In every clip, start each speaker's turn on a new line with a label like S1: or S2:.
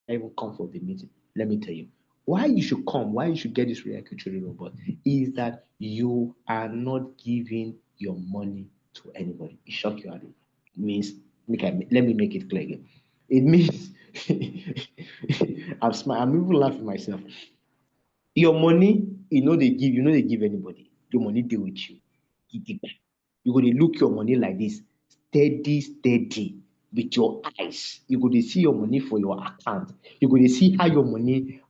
S1: even come for the meeting. Let me tell you. Why you should come, why you should get this reality trading robot is that you are not giving your money to anybody. It shock you, Abi. It means let me make it clear again. It means I'm smart. I'm even laughing myself. Your money, you know they give anybody. Your money deal with you. Gidigba. You go to look your money like this, steady, steady, with your eyes. You go to see your money for your account. You go to see how your money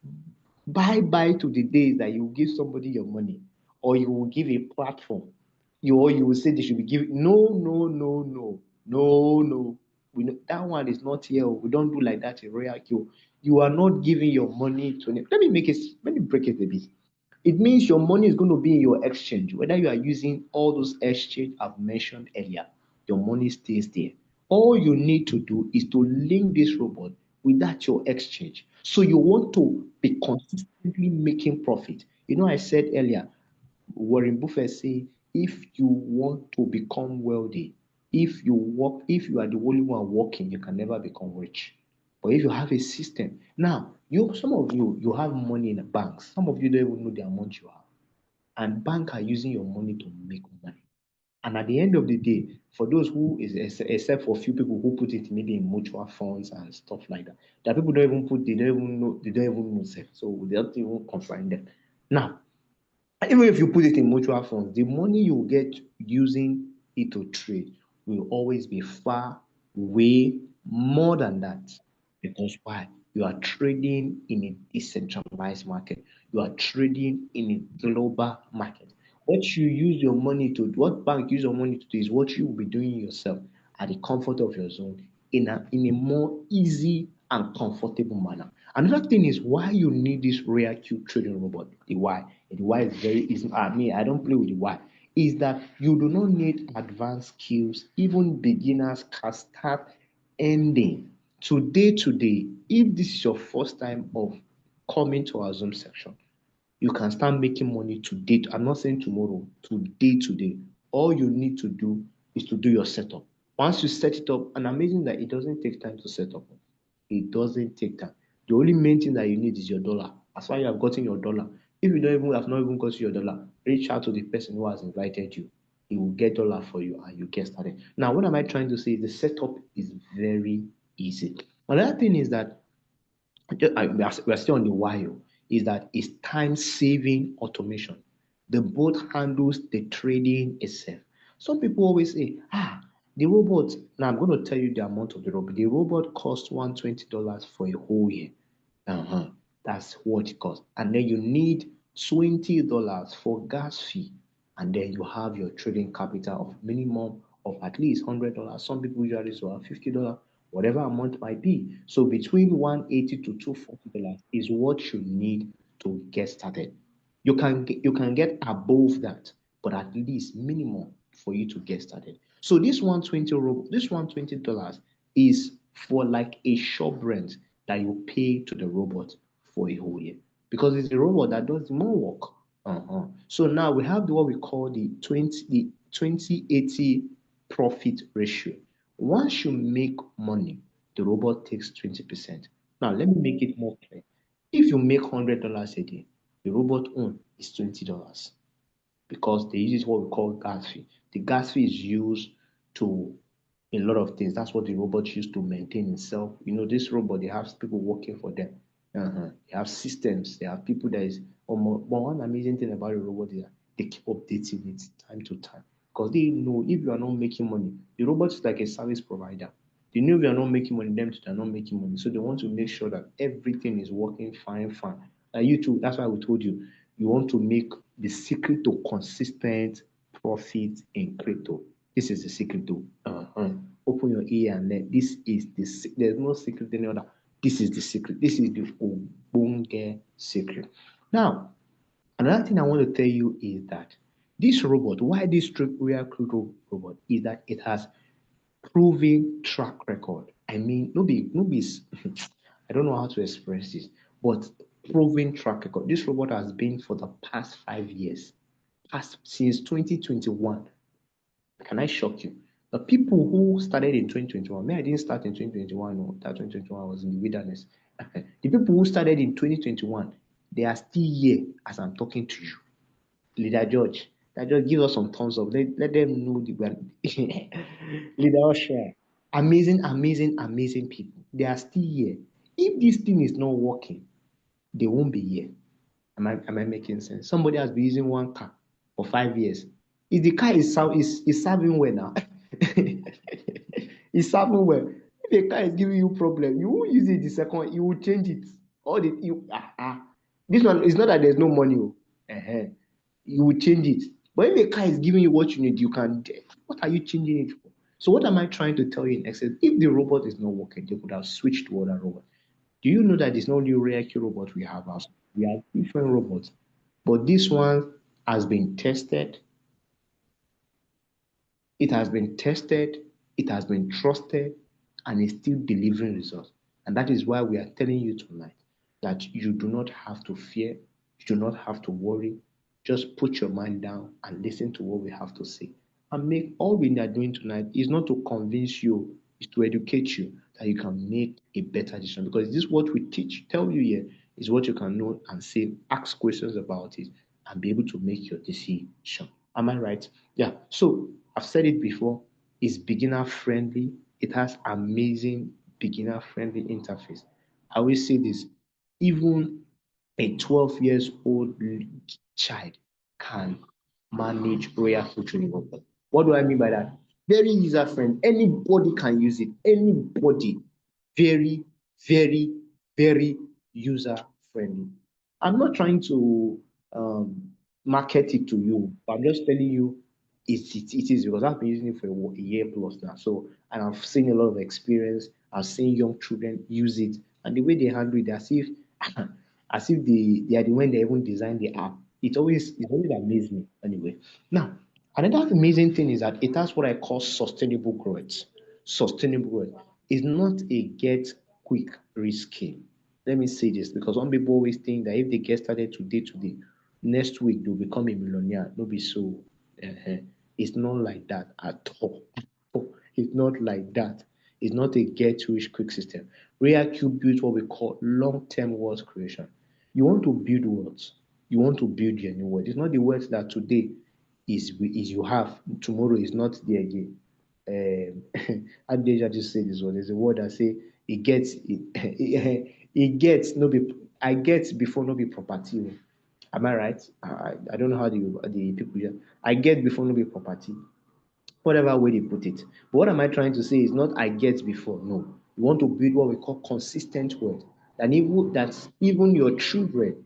S1: bye to the days that you give somebody your money, or you will give a platform. You will say they should be giving. No, no, no, no, no, no. We know, that one is not here. We don't do like that in Royal Q. You are not giving your money to. Let me break it a bit. It means your money is going to be in your exchange. Whether you are using all those exchange I've mentioned earlier, your money stays there. All you need to do is to link this robot with that your exchange. So you want to be consistently making profit. I said earlier, Warren Buffett say, if you want to become wealthy, if you are the only one working, you can never become rich. But if you have a system, now some of you have money in the banks. Some of you don't even know the amount you have, and bank are using your money to make money. And at the end of the day, for those who is except for a few people who put it maybe in mutual funds and stuff like that, that people don't even put, they don't even know self, so they don't even confine them. Now, even if you put it in mutual funds, the money you get using it to trade will always be far way more than that. Because why? You are trading in a decentralized market. You are trading in a global market. What bank use your money to do is what you will be doing yourself at the comfort of your zone in a more easy and comfortable manner. Another thing is why you need this rare Q trading robot. The why. The why is very easy. I don't play with the why. Is that you do not need advanced skills. Even beginners can start ending today. If this is your first time of coming to our Zoom section, you can start making money today. I'm not saying tomorrow, today. All you need to do is to do your setup. Once you set it up, and amazing that it doesn't take time to set up. It doesn't take time. The only main thing that you need is your dollar. As far as you have gotten your dollar, if you don't even have not even gotten your dollar, reach out to the person who has invited you. He will get dollar for you and you get started. Now, what am I trying to say? The setup is very easy. Another thing is that we are still on the wire, is that it's time saving automation. The bot handles the trading itself. Some people always say, the robot. Now I'm going to tell you the amount of the robot. The robot costs $120 for a whole year. Uh-huh. That's what it costs. And then you need $20 for gas fee. And then you have your trading capital of minimum of at least $100. Some people usually have $50, whatever amount might be. So between 180 to $240 is what you need to get started. You can get above that, but at least minimum for you to get started. So this $120 is for like a shop rent that you pay to the robot for a whole year, because it's a robot that does more work. So now we have what we call the 20/80 profit ratio. Once you make money, the robot takes 20%. Now let me make it more clear. If you make $100 a day, the robot own is $20, because they use what we call gas fee. The gas fee is used to a lot of things. That's what the robot used to maintain itself. This robot, they have people working for them. They have systems. They have people that is almost. But one amazing thing about the robot is that they keep updating it time to time, because they know if you are not making money, the robot is like a service provider. They know if you are not making money, them too are not making money. So they want to make sure that everything is working fine, fine. And you too, that's why we told you, you want to make the secret to consistent profit in crypto. This is the secret to open your ear and learn. There's no secret any other. This is the secret. This is the Obunge secret. Now, another thing I want to tell you is that this robot, why this real crypto robot, is that it has proven track record. I mean, no be, I don't know how to express this, but proven track record. This robot has been for the past 5 years, past since 2021. Can I shock you? The people who started in 2021, me, I didn't start in 2021, no, that 2021 was in the wilderness. The people who started in 2021, they are still here as I'm talking to you. Leader George, Leader George, give us some thumbs up. Let them know the Leader Osha. Amazing, amazing, amazing people. They are still here. If this thing is not working, they won't be here. Am I making sense? Somebody has been using one car for 5 years. If the car is serving well now, it's serving well. If a car is giving you problem, you won't use it the second, you will change it. All the you this one is not that there's no money. Oh. You will change it. But if a car is giving you what you need, you can. What are you changing it for? So what am I trying to tell you in essence? If the robot is not working, they could have switched to other robot. Do you know that it's not only Reiki robot we have also? We have different robots. But this one has been tested, it has been tested, it has been trusted, and is still delivering results. And that is why we are telling you tonight that you do not have to fear, you do not have to worry. Just put your mind down and listen to what we have to say. And make all we are doing tonight is not to convince you, is to educate you that you can make a better decision. Because this is what we teach, tell you here, is what you can know and say, ask questions about it, and be able to make your decision. Am I right? Yeah. So I've said it before, it's beginner friendly. It has amazing beginner friendly interface. I always say this, even a 12 years old child can manage royal filtering workbook. What do I mean by that? Very user friendly. Anybody can use it. Anybody. Very, very, very user friendly. I'm not trying to market it to you, but I'm just telling you it is because I've been using it for a year plus now. So, and I've seen a lot of experience. I've seen young children use it, and the way they handle it, as if as if they are the one they even designed the app. It always amazed me anyway. Now, another amazing thing is that it has what I call sustainable growth. Sustainable growth is not a get quick rich scheme. Let me say this because some people always think that if they get started today, next week they'll become a millionaire. No be so. uh It's not like that at all. It's not like that. It's not a get rich quick system. RealQ builds what we call long-term wealth creation. You want to build wealth. You want to build your new wealth. It's not the wealth that today is you have, tomorrow is not there again. Adeja just say this one. There's a word that say it gets it gets no be I get before no be property. Oh. Am I right? I don't know how the people here. I get before no be property, whatever way they put it. But what am I trying to say is not I get before. No, you want to build what we call consistent wealth. That even your children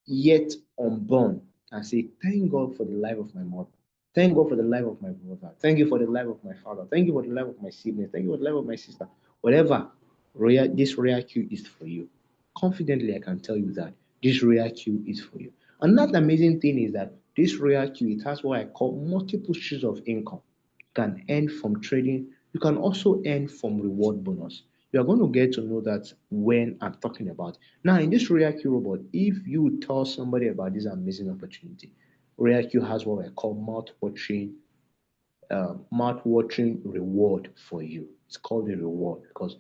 S1: yet unborn and say, thank God for the life of my mother. Thank God for the life of my brother. Thank you for the life of my father. Thank you for the life of my siblings. Thank you for the life of my sister. Whatever, this royal queue is for you. Confidently, I can tell you that this royal queue is for you. Another amazing thing is that this royal queue, it has what I call multiple streams of income. You can earn from trading. You can also earn from reward bonus. You are going to get to know that when I'm talking about. Now, in this RealQ robot, if you tell somebody about this amazing opportunity, RealQ has what I call mouth-watering reward for you. It's called a reward because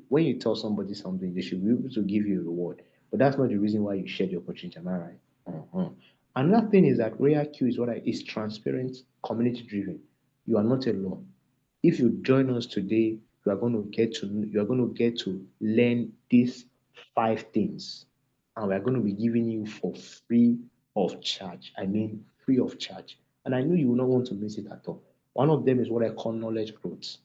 S1: when you tell somebody something, they should be able to give you a reward. But that's not the reason why you share the opportunity. Am I right? Uh-huh. Another thing is that RealQ is transparent, community driven. You are not alone. If you join us today, you are going to get to learn these 5 things, and we are going to be giving you for free of charge. I mean, free of charge. And I know you will not want to miss it at all. One of them is what I call knowledge growth.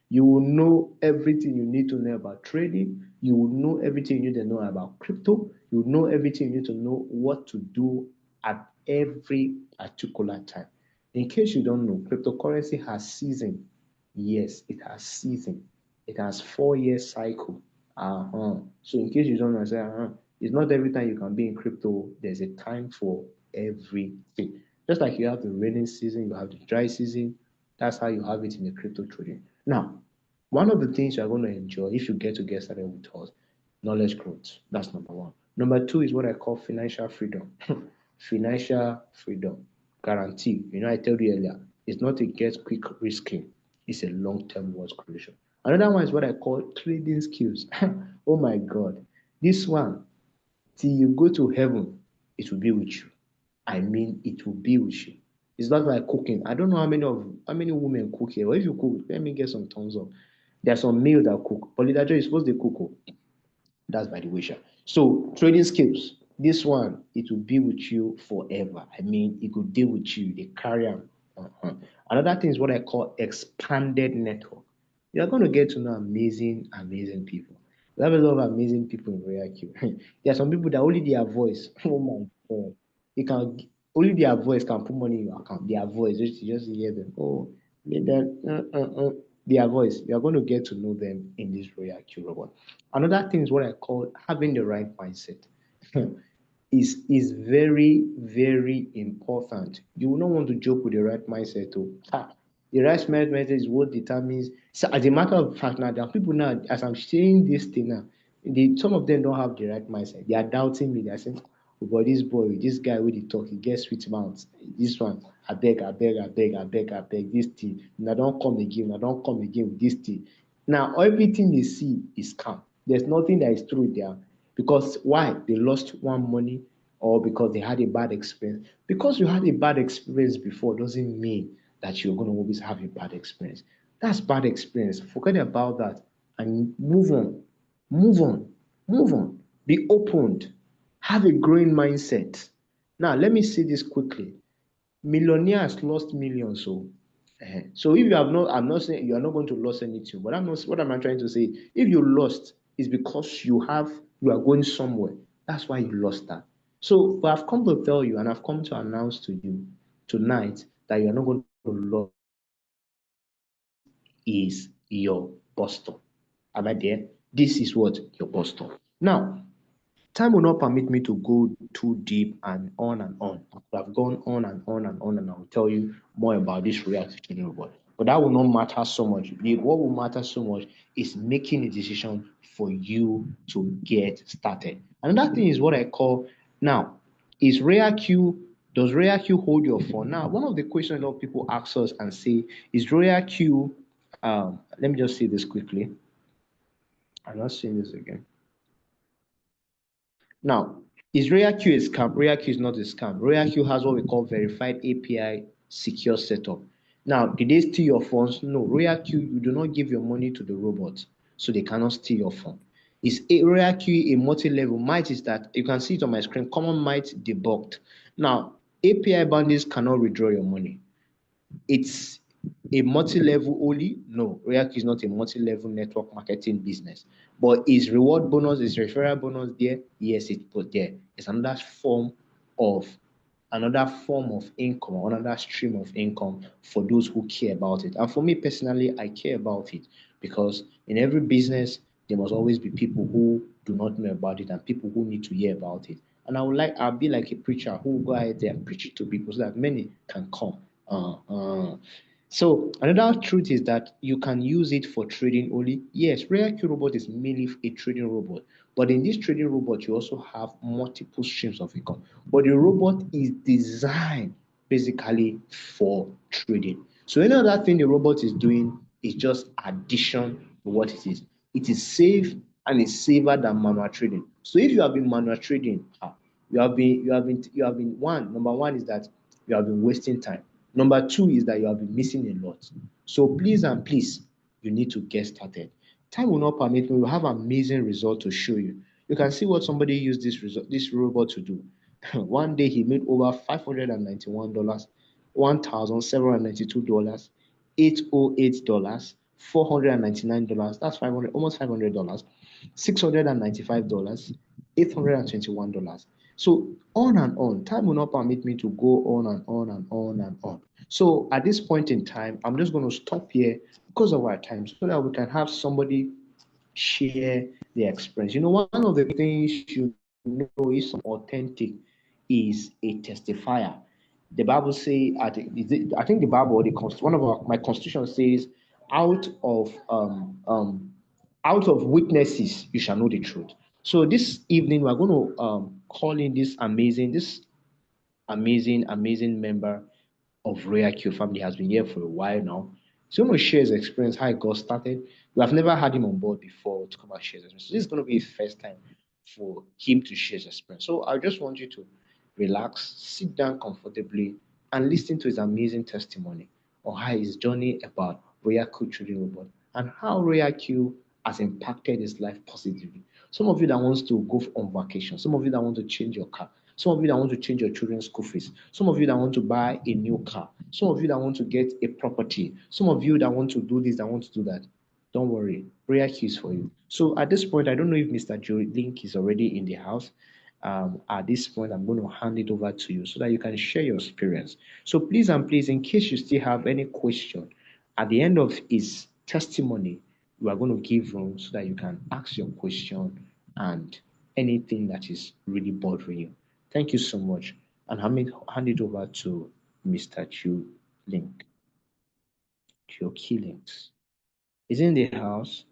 S1: You will know everything you need to know about trading. You will know everything you need to know about crypto. You will know everything you need to know what to do at every particular time. In case you don't know, cryptocurrency has season. Yes, it has season. It has 4 year cycle. So in case you don't know, say, it's not every time you can be in crypto. There's a time for everything. Just like you have the raining season, you have the dry season. That's how you have it in the crypto trading. Now, one of the things you're going to enjoy if you get started with us, knowledge growth. That's number one. Number two is what I call financial freedom. Financial freedom guarantee. I told you earlier, it's not a get quick risking, it's a long term wealth creation. Another one is what I call trading skills. Oh my God. This one, till you go to heaven, it will be with you. I mean, it will be with you. It's not like cooking. I don't know how many women cook here. Or if you cook, let me get some thumbs up. There are some male that cook, but literature is supposed to cook. Oh. That's by the way, sha. So trading skills. This one, it will be with you forever. I mean, it could deal with you. They carry on. Uh-huh. Another thing is what I call expanded network. You're going to get to know amazing, amazing people. We have a lot of amazing people in Royal Q. There are some people that only their voice. Oh my God. You can only their voice can put money in your account. Their voice, just hear them. Oh, their voice. You are going to get to know them in this Royal Q robot. Another thing is what I call having the right mindset. Is very, very important. You will not want to joke with the right mindset. Oh. The right mindset is what determines. So, as a matter of fact, now there are people now, as I'm saying this thing now, some of them don't have the right mindset. They are doubting me. They are saying, oh, but this boy, this guy with the talk, he gets sweet mouth. This one, I beg, I beg, I beg, I beg, I beg, this thing. Now don't come again. Now don't come again with this thing. Now everything they see is scam. There's nothing that is true there. Because why? They lost one money or because they had a bad experience. Because you had a bad experience before doesn't mean that you're going to always have a bad experience. That's bad experience. Forget about that and move on. Move on. Move on. Be opened. Have a growing mindset. Now, let me say this quickly. Millionaires lost millions. So if you have not, I'm not saying you are not going to lose anything, but I'm not what am I trying to say? If you lost, it's because you are going somewhere. That's why you lost that. So but I've come to tell you and I've come to announce to you tonight that you are not going to lose is your Boston. Am I there? This is what your Boston. Now, time will not permit me to go too deep and on and on. I could have gone on and on and on, and I will tell you more about this reality training robot. But that will not matter so much. What will matter so much is making a decision for you to get started. Another thing is what I call now is RareQ. Does RareQ hold your phone? Now, one of the questions a lot of people ask us and say is RareQ. Let me just say this quickly. I'm not saying this again. Now, is RoyalQ a scam? RoyalQ is not a scam. RoyalQ has what we call verified API secure setup. Now, did they steal your phones? No. RoyalQ, you do not give your money to the robot, so they cannot steal your phone. Is RoyalQ a multi-level? Might is that you can see it on my screen. Common might debugged. Now, API boundaries cannot withdraw your money. It's a multi-level only? No, React is not a multi-level network marketing business. But is reward bonus, is referral bonus there? Yes, it's put there. It's of another form of income, another stream of income for those who care about it. And for me personally, I care about it because in every business, there must always be people who do not know about it and people who need to hear about it. And I'll be like a preacher who will go out there and preach it to people so that many can come. Uh, uh. So another truth is that you can use it for trading only. Yes, RareQ robot is mainly a trading robot, but in this trading robot, you also have multiple streams of income. But the robot is designed basically for trading. So any other thing the robot is doing is just addition to what it is. It is safe and it's safer than manual trading. So if you have been manual trading, number one is that you have been wasting time. Number two is that you have been missing a lot. So please and please, you need to get started. Time will not permit me. We have amazing result to show you. You can see what somebody used this robot to do. One day he made over $591, $1,792, $808, $499. That's 500, almost $500, $695, $821. So on and on. Time will not permit me to go on and on and on and on. So at this point in time, I'm just going to stop here because of our time so that we can have somebody share their experience. One of the things you know is authentic is a testifier. The Bible say, I think the Bible, one of my constitution says, out of out of witnesses you shall know the truth. So this evening we're going to call in this amazing member of Royal Q family. Has been here for a while now. He's going to share his experience, how it got started, We have never had him on board before to come and share his experience. So this is going to be his first time for him to share his experience. So I just want you to relax, sit down comfortably, and listen to his amazing testimony on how his journey about Royal Q Children Robot and how Royal Q has impacted his life positively. Some of you that wants to go on vacation, some of you that want to change your car, some of you that want to change your children's school fees, some of you that want to buy a new car, some of you that want to get a property, some of you that want to do this, that want to do that. Don't worry, prayer keys for you. So at this point, I don't know if Mr. Joe Link is already in the house. At this point, I'm going to hand it over to you so that you can share your experience. So please and please, in case you still have any question, at the end of his testimony, we are going to give room so that you can ask your question and anything that is really bothering you. Thank you so much. And hand it over to Mr. Chu Link. Chu Killings. Is he in the house?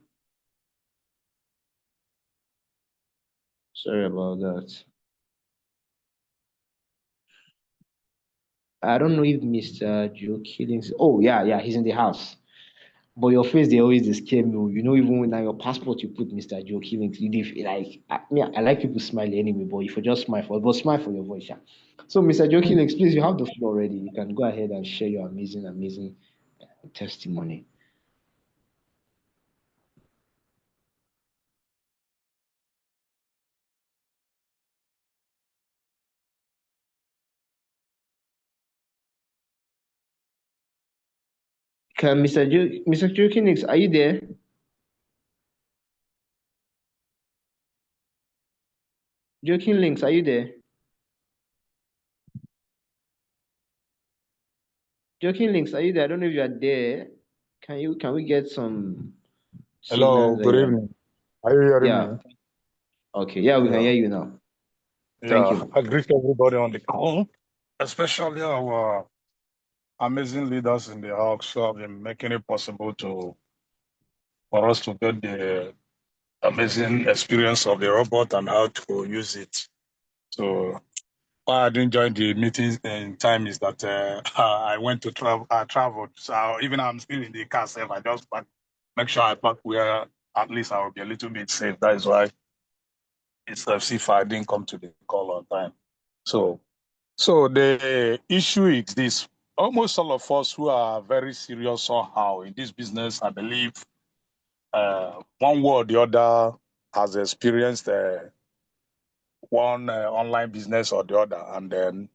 S1: Sorry about that. I don't know if Mr. Joe Killings. Oh, yeah, he's in the house. But your face, they always dey scare me. You know, even when on your passport you put Mr. Joe Killings, you dey like I like people smiling anyway, but if you just smile but smile for your voice, yeah. So, Mr. Joe Killings, please, you have the floor already. You can go ahead and share your amazing testimony. Can Mr. Joe Killings, are you there? Joe Killings, are you there? Joe Killings, are you there? I don't know if you are there. Can we get some
S2: Hello,
S1: signals that
S2: good
S1: you are?
S2: evening. Are you hearing
S1: Yeah.
S2: me?
S1: Okay. Yeah, we can
S2: Yeah,
S1: hear you now. Thank
S2: yeah.
S1: you.
S2: I greet everybody on the call, especially our amazing leaders in the house who have been making it possible for us to get the amazing experience of the robot and how to use it. So why I didn't join the meeting in time is that I went to travel. I traveled, so even I'm still in the car. Safe. I just make sure I park where at least I will be a little bit safe. That is why it's if I didn't come to the call on time. So So the issue is this. Almost all of us who are very serious somehow in this business, I believe, one way or the other has experienced one online business or the other, and then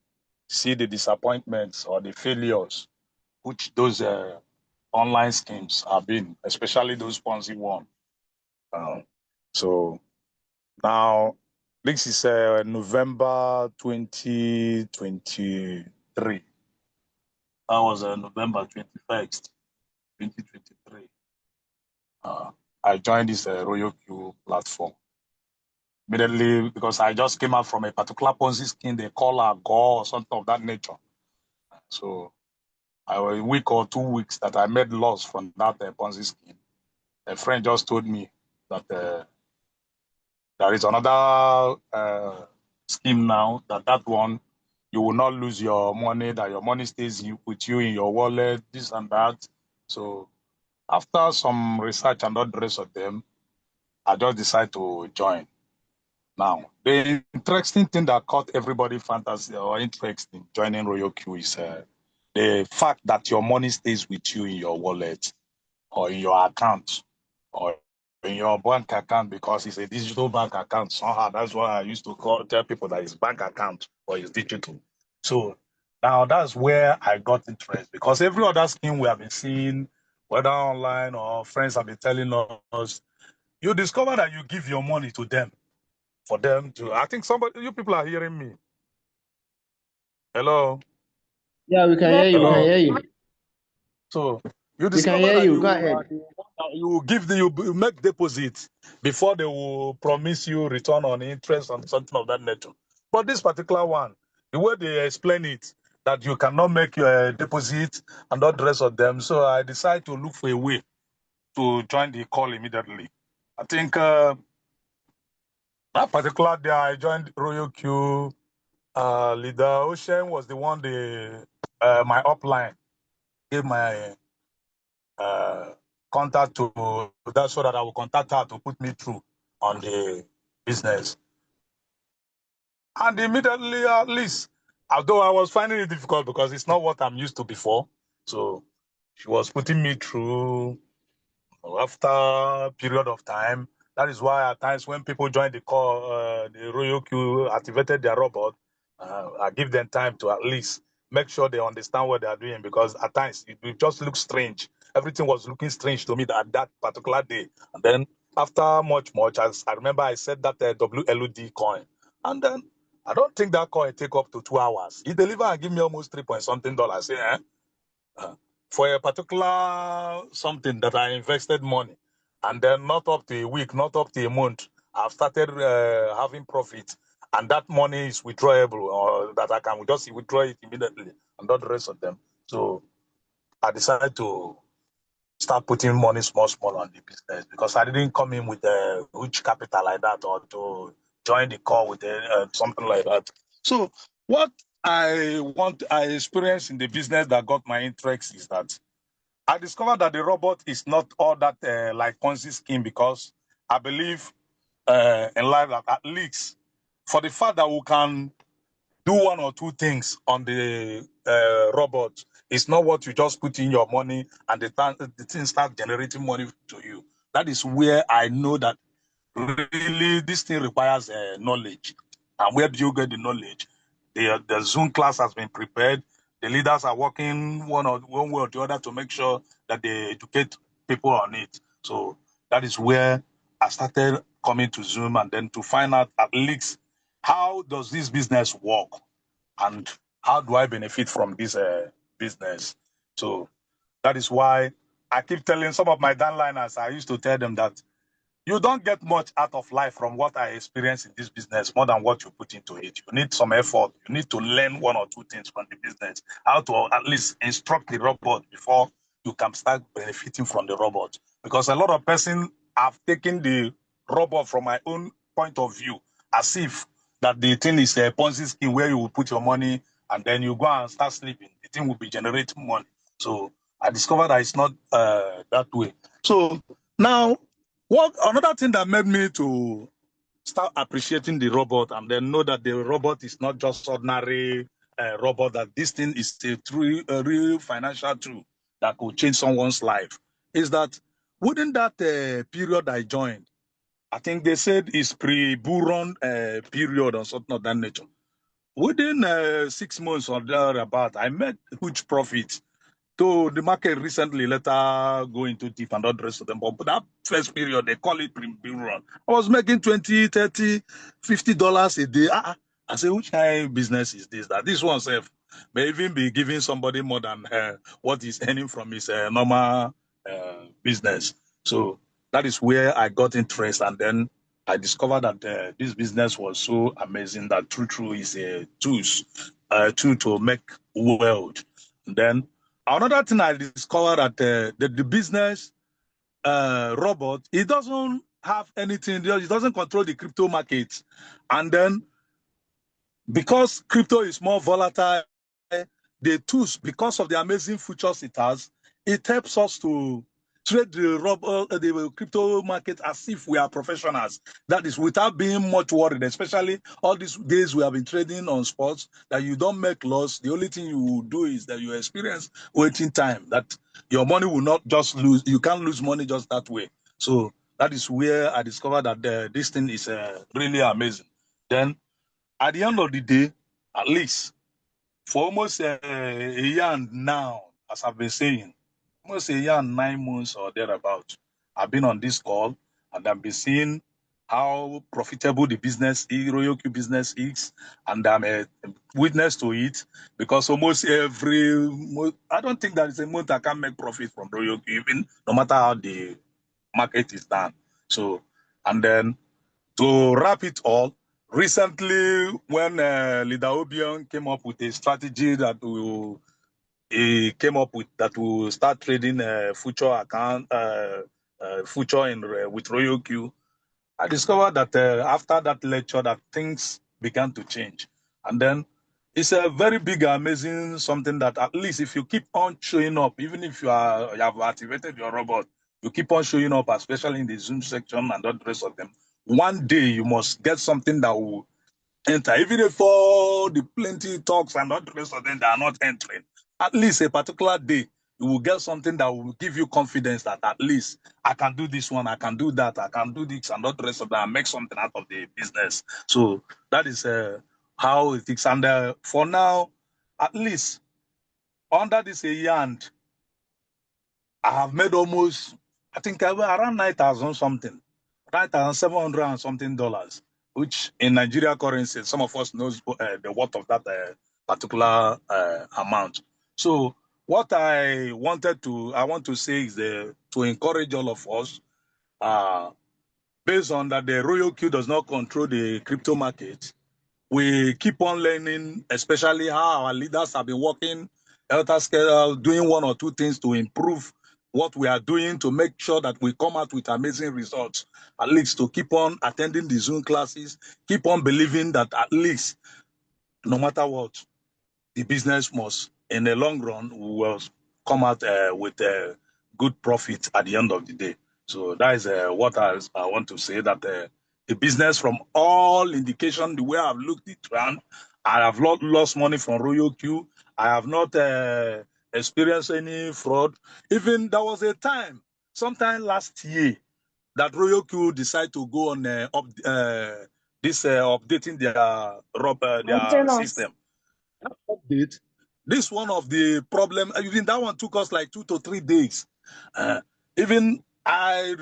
S2: see the disappointments or the failures which those online schemes have been, especially those Ponzi one. Uh, so now this is November 2023. That was November 21st, 2023. I joined this Royal Q platform immediately because I just came out from a particular Ponzi scheme they call a Go or something of that nature. So a week or 2 weeks that I made loss from that Ponzi scheme. A friend just told me that there is another scheme now that one you will not lose your money, that your money stays with you in your wallet, this and that. So after some research and all the rest of them, I just decided to join. Now, the interesting thing that caught everybody fantasy or interest in joining Royal Q is the fact that your money stays with you in your wallet or in your account or in your bank account because it's a digital bank account. Somehow that's why I used to tell people that it's bank account or it's digital. So now that's where I got interest because every other scheme we have been seeing, whether online or friends have been telling us, you discover that you give your money to them for them to. I think you people are hearing me. Hello,
S1: Yeah, we can hear you. We can
S2: hello.
S1: hear you.
S2: So you
S1: We can
S2: discover
S1: hear
S2: that
S1: you. Go ahead.
S2: you give you make deposits before they will promise you return on interest on something of that nature. But this particular one, the way they explain it, that you cannot make your deposit and all the rest of them. So I decided to look for a way to join the call immediately. I think that particular day I joined Royal Q. Leader Ocean was the one my upline gave my contact to that so that I will contact her to put me through on the business. And immediately, at least, although I was finding it difficult because it's not what I'm used to before, so she was putting me through after a period of time. That is why at times when people join the call, the Royal Q activated their robot, I give them time to at least make sure they understand what they are doing, because at times it just looks strange. Everything was looking strange to me at that particular day. And then after much, as I remember, I said that WLUD coin. And then I don't think that coin take up to 2 hours. He delivered and give me almost 3 point something dollars. Yeah. For a particular something that I invested money, and then not up to a week, not up to a month, I've started having profit, and that money is withdrawable, or that I can just withdraw it immediately, and not the rest of them. So I decided to start putting money small on the business, because I didn't come in with a huge capital like that, or to join the call with something like that. So what I experienced in the business that got my interest is that I discovered that the robot is not all that like Ponzi scheme, because I believe in life that at least for the fact that we can do one or two things on the robot, it's not what you just put in your money and the thing starts generating money to you. That is where I know that really this thing requires knowledge. And where do you get the knowledge? The Zoom class has been prepared. The leaders are working one way or the other to make sure that they educate people on it. So that is where I started coming to Zoom, and then to find out at least how does this business work, and how do I benefit from this business. So that is why I keep telling some of my downliners, I used to tell them that you don't get much out of life from what I experienced in this business more than what you put into it. You need some effort. You need to learn one or two things from the business, how to at least instruct the robot before you can start benefiting from the robot. Because a lot of persons have taken the robot from my own point of view, as if that the thing is a Ponzi scheme where you will put your money and then you go and start sleeping. The thing will be generating money. So I discovered that it's not that way. So now, what another thing that made me to start appreciating the robot, and then know that the robot is not just ordinary robot, that this thing is a real financial tool that could change someone's life, is that within that period I joined, I think they said it's pre-bull run period or something of that nature. Within 6 months or thereabout, I made huge profits. So the market recently later go into deep and all the rest of them. But that first period, they call it pre-bull run. I was making $20, $30, $50 a day. I say, which kind of business is this? That this one self may even be giving somebody more than what he's earning from his normal business. So that is where I got interest, and then I discovered that this business was so amazing that true is a tool to make wealth. And then another thing I discovered that the business robot, it doesn't have anything, it doesn't control the crypto market. And then because crypto is more volatile, the tools, because of the amazing features it has, it helps us to trade the crypto market as if we are professionals. That is, without being much worried, especially all these days we have been trading on spots, that you don't make loss. The only thing you will do is that you experience waiting time, that your money will not just lose. You can't lose money just that way. So that is where I discovered that this thing is really amazing. Then at the end of the day, at least for almost a year now, as I've been saying, almost a year and 9 months or thereabout, I've been on this call, and I've been seeing how profitable the business is, Royal Q business is, and I'm a witness to it, because almost every month, I don't think there is a month I can make profit from Royal Q, even no matter how the market is done. So, and then to wrap it all, recently when Leader Obion came up with a strategy that he came up with, that will start trading future account, future in with Royal Q, I discovered that after that lecture that things began to change. And then it's a very big, amazing something that at least if you keep on showing up, even if you have activated your robot, you keep on showing up, especially in the Zoom section and all the rest of them. One day you must get something that will enter, even if all the plenty talks and all the rest of them that are not entering. At least a particular day, you will get something that will give you confidence that at least I can do this one, I can do that, I can do this and all the rest of that, and make something out of the business. So that is how it is. And for now, at least under this a year, and I have made almost, I think around 9,000 something, 9,700 and something dollars, which in Nigeria currency, some of us knows the worth of that particular amount. So what I want to say is to encourage all of us, uh, based on that the Royal Q does not control the crypto market. We keep on learning, especially how our leaders have been working, elder scale, doing one or two things to improve what we are doing to make sure that we come out with amazing results. At least to keep on attending the Zoom classes, keep on believing that at least, no matter what, the business must, in the long run, will come out with a good profit at the end of the day. So that is what I want to say, that the business, from all indication, the way I've looked it around, I have not lost money from Royal Q. I have not experienced any fraud. Even there was a time, sometime last year, that Royal Q decided to go on updating their system. Update. This one of the problem, even that one took us like 2 to 3 days. Even I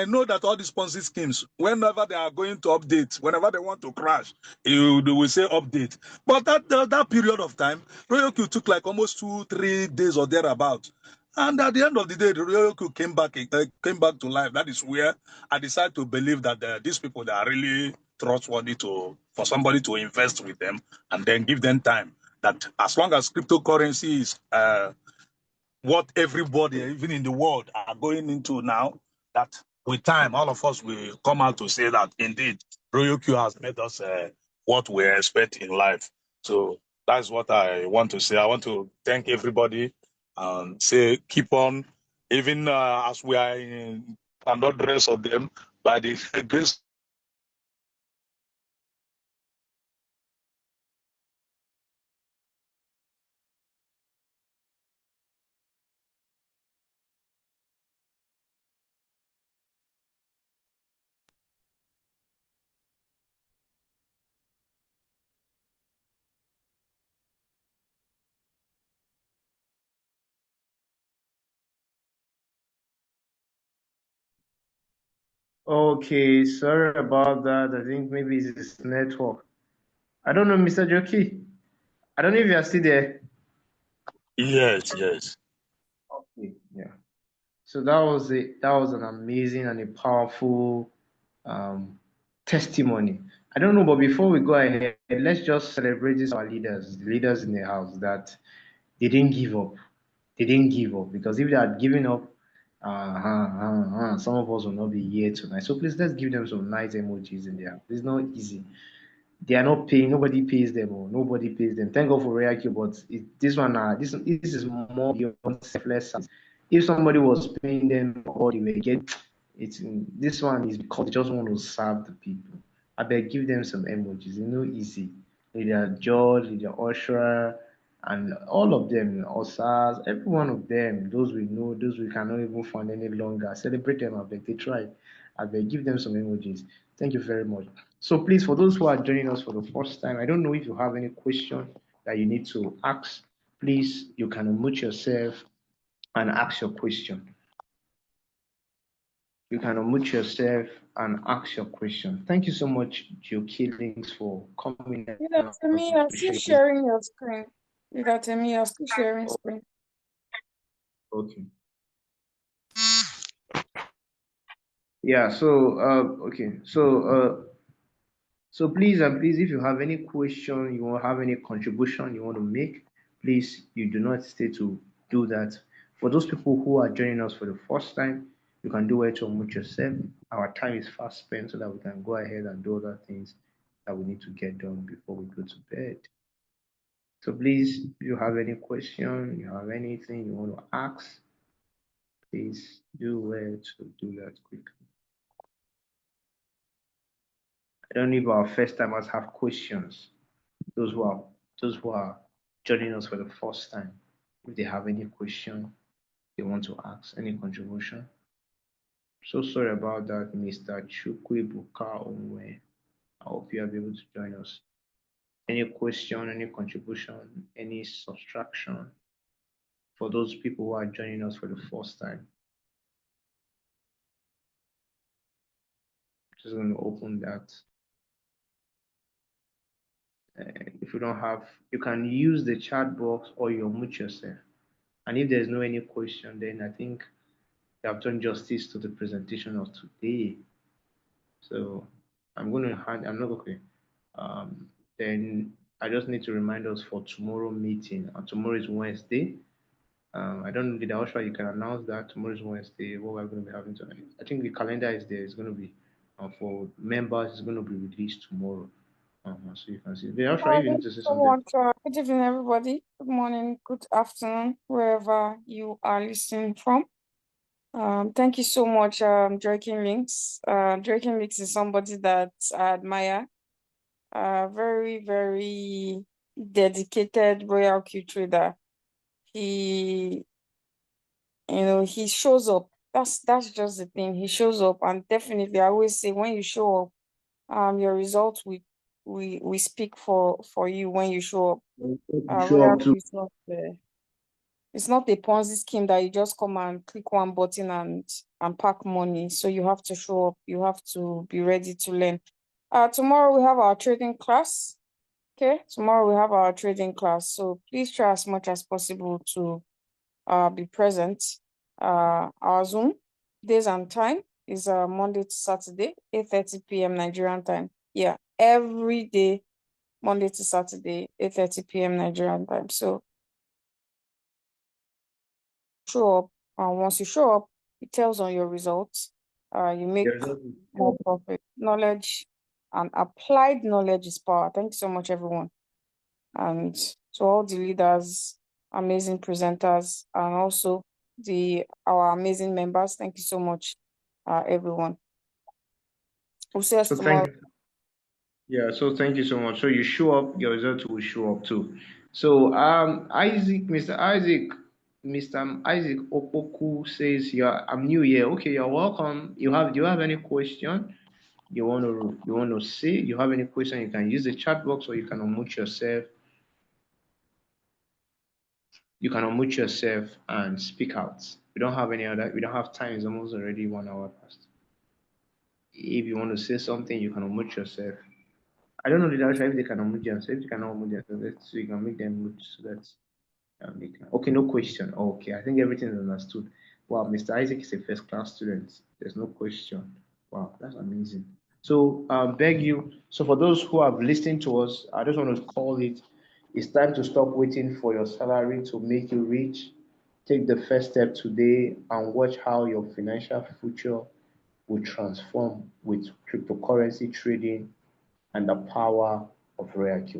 S2: know that all these Ponzi schemes, whenever they are going to update, whenever they want to crash, they will say update. But that period of time, Royal Q took like almost 2-3 days or thereabout. And at the end of the day, the Royal Q came back to life. That is where I decided to believe that these people, they are really trustworthy for somebody to invest with them and then give them time. That as long as cryptocurrency is what everybody, even in the world, are going into now, that with time, all of us will come out to say that indeed, Royal Q has made us what we expect in life. So that's what I want to say. I want to thank everybody and say keep on, even as we are in, and not the rest of them, by the grace.
S1: Okay, sorry about that. I think maybe it's his network. I don't know, Mr. Joki. I don't know if you are still there.
S2: Yes, yes.
S1: Okay, yeah. So that was it. That was an amazing and a powerful testimony. I don't know, but before we go ahead, let's just celebrate these our leaders, the leaders in the house, that they didn't give up. They didn't give up, because if they had given up, some of us will not be here tonight. So please, let's give them some nice emojis in there. It's not easy. They are not paying. Nobody pays them. Or nobody pays them. Thank God for React, but this one, this is more beyond selfless. If somebody was paying them all they were getting, this one is because they just want to serve the people. I beg, give them some emojis. It's no easy. Leader George, Leader Osher, and all of them, Osas, every one of them, those we know, those we cannot even find any longer. Celebrate them. I beg, they tried. I beg, give them some emojis. Thank you very much. So please, for those who are joining us for the first time, I don't know if you have any question that you need to ask. Please, you can unmute yourself and ask your question. You can unmute yourself and ask your question. Thank you so much, Joe Killings, for coming.
S3: You got to me, I'm still sharing your screen. You got to me, I'm still sharing screen.
S1: Okay. Yeah, so okay. So please, and please, if you have any question, you want to have any contribution you want to make, please, you do not hesitate to do that. For those people who are joining us for the first time, you can do it to unmute yourself. Our time is fast spent so that we can go ahead and do other things that we need to get done before we go to bed. So please, if you have any question, you have anything you want to ask, Please do well to do that quickly. I don't know if our first timers have questions. Those who are joining us for the first time, if they have any question they want to ask, any contribution. So sorry about that, Mr. Chukwibuka Onwe. I hope you are able to join us. Any question, any contribution, any subtraction for those people who are joining us for the first time? Just going to open that. If you don't have, you can use the chat box or you mute yourself. And if there's no any question, then I think you have done justice to the presentation of today. So I'm going to hand, I'm not okay. Then I just need to remind us for tomorrow meeting. And tomorrow is Wednesday. I don't know, did Aosha, you can announce that tomorrow is Wednesday, what we're going to be having tonight. I think the calendar is there. It's going to be for members, it's going to be released tomorrow. So you can see. Aosha, if you need to say something.
S3: Good evening, everybody. Good morning, good afternoon, wherever you are listening from. Thank you so much, Draken Links. Draken Links is somebody that I admire. Very, very dedicated royal Q trader. He shows up. That's just the thing. He shows up, and definitely, I always say, when you show up, your results we speak for you when you show up.
S1: Show up too.
S3: It's not a Ponzi scheme that you just come and click one button and pack money. So you have to show up. You have to be ready to learn. Tomorrow we have our trading class. Okay, tomorrow we have our trading class. So please try as much as possible to be present. Our Zoom days and time is Monday to Saturday, 8:30 p.m. Nigerian time. Yeah, every day, Monday to Saturday, 8:30 p.m. Nigerian time. So show up, and once you show up, it tells on your results. You make more profit. Knowledge and applied knowledge is power. Thank you so much, everyone. And to all the leaders, amazing presenters, and also our amazing members. Thank you so much, everyone. We'll see us tomorrow.
S1: So thank you so much. So you show up, your result will show up too. So Mr. Isaac Opoku says, "Yeah, I'm new here. Okay, you're welcome. Do you have any question you want to say? You have any question? You can use the chat box or you can unmute yourself. You can unmute yourself and speak out. We don't have time. It's almost already 1 hour past. If you want to say something, you can unmute yourself. I don't know if they can unmute themselves. If you cannot unmute themselves, let's so you can make them mute so that they can. Okay, no question. Okay, I think everything is understood. Wow, Mr. Isaac is a first class student. There's no question. Wow, that's amazing. So beg you. So for those who have listened to us, I just want to call it. It's time to stop waiting for your salary to make you rich. Take the first step today and watch how your financial future will transform with cryptocurrency trading and the power of React.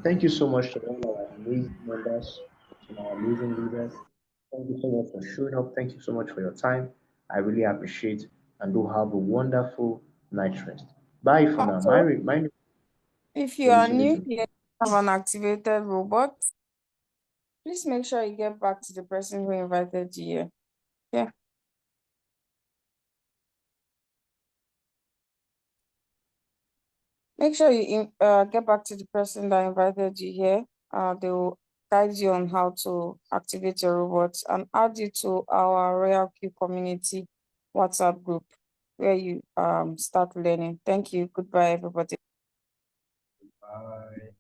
S1: Thank you so much to all our amazing members, to our amazing leaders. Thank you so much for showing up. Thank you so much for your time. I really appreciate and do have a wonderful night rest. Bye for now.
S3: If you are new here, have an activated robot, please make sure you get back to the person who invited you here. Yeah. Make sure you get back to the person that invited you here. They will guide you on how to activate your robots and add you to our Royal Q community WhatsApp group where you start learning. Thank you. Goodbye, everybody.
S1: Bye.